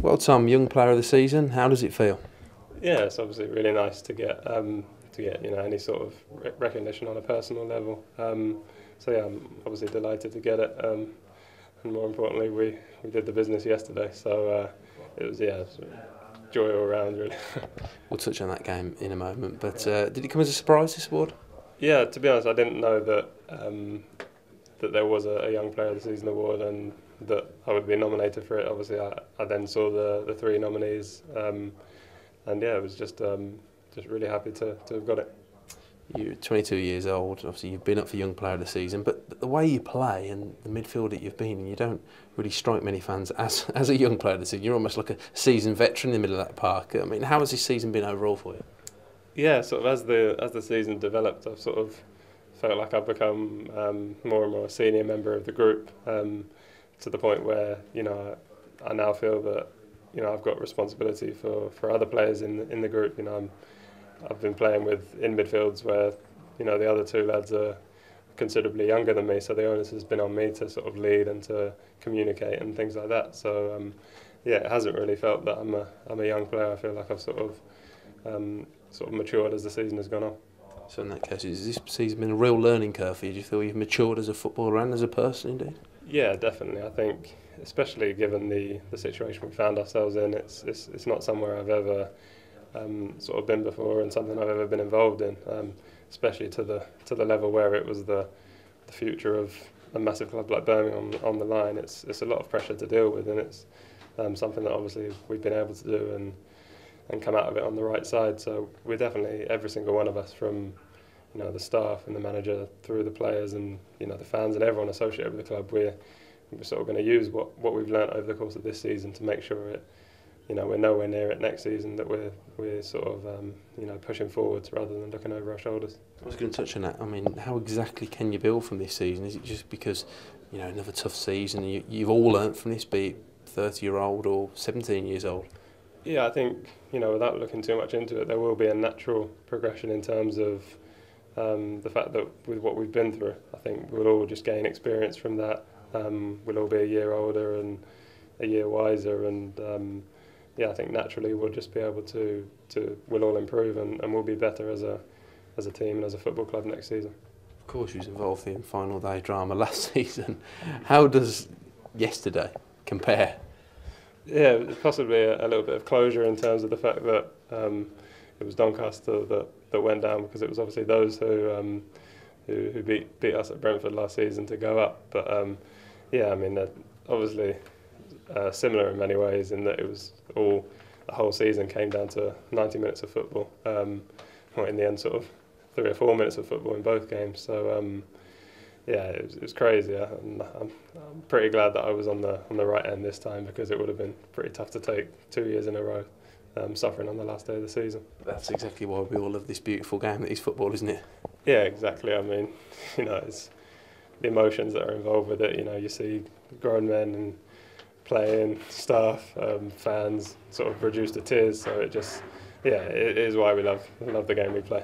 Well, Tom, young player of the season. How does it feel? Yeah, it's obviously really nice to get any sort of recognition on a personal level. So yeah, I'm obviously delighted to get it. And more importantly, we did the business yesterday. So it was joy all around really. We'll touch on that game in a moment. But did it come as a surprise, this award? Yeah, to be honest, I didn't know that there was a Young Player of the Season award and that I would be nominated for it. Obviously, I then saw the three nominees, and yeah, I was just really happy to have got it. You're 22 years old. Obviously, you've been up for Young Player of the Season, but the way you play and the midfield that you've been in, you don't really strike many fans as a Young Player of the Season. You're almost like a seasoned veteran in the middle of that park. I mean, how has this season been overall for you? Yeah, sort of as the season developed, I've sort of felt like I've become more and more a senior member of the group, to the point where I now feel that I've got responsibility for other players in the group. I've been playing in midfields where the other two lads are considerably younger than me, so the onus has been on me to sort of lead and to communicate and things like that. So yeah, it hasn't really felt that I'm a young player. I feel like I've sort of matured as the season has gone on. So in that case, has this season been a real learning curve for you? Do you feel you've matured as a footballer and as a person indeed? Yeah, definitely. I think, especially given the situation we found ourselves in, it's not somewhere I've ever sort of been before and something I've ever been involved in, especially to the level where it was the future of a massive club like Birmingham on the line. It's a lot of pressure to deal with, and it's something that obviously we've been able to do and come out of it on the right side. So we're definitely, every single one of us, from the staff and the manager through the players and the fans and everyone associated with the club, we're sort of going to use what we've learnt over the course of this season to make sure we're nowhere near it next season, that we're sort of pushing forwards rather than looking over our shoulders. I was going to touch on that. I mean, how exactly can you build from this season? Is it just because another tough season, you've all learnt from this, be it 30-year-old or 17 years old? Yeah, I think without looking too much into it, there will be a natural progression in terms of the fact that with what we've been through, I think we'll all just gain experience from that. We'll all be a year older and a year wiser, and I think naturally we'll just be able to we'll all improve and we'll be better as a team and as a football club next season. Of course, you was involved in final day drama last season. How does yesterday compare? Yeah, possibly a little bit of closure in terms of the fact that it was Doncaster that went down, because it was obviously those who beat us at Brentford last season to go up. But yeah, I mean, obviously similar in many ways in that it was the whole season came down to 90 minutes of football. Or in the end, sort of 3 or 4 minutes of football in both games. So yeah, it was crazy. I'm pretty glad that I was on the right end this time, because it would have been pretty tough to take 2 years in a row, suffering on the last day of the season. That's exactly why we all love this beautiful game that is football, isn't it? Yeah, exactly. I mean, it's the emotions that are involved with it. You see grown men and playing staff, fans sort of reduced to tears. So it is why we love the game we play.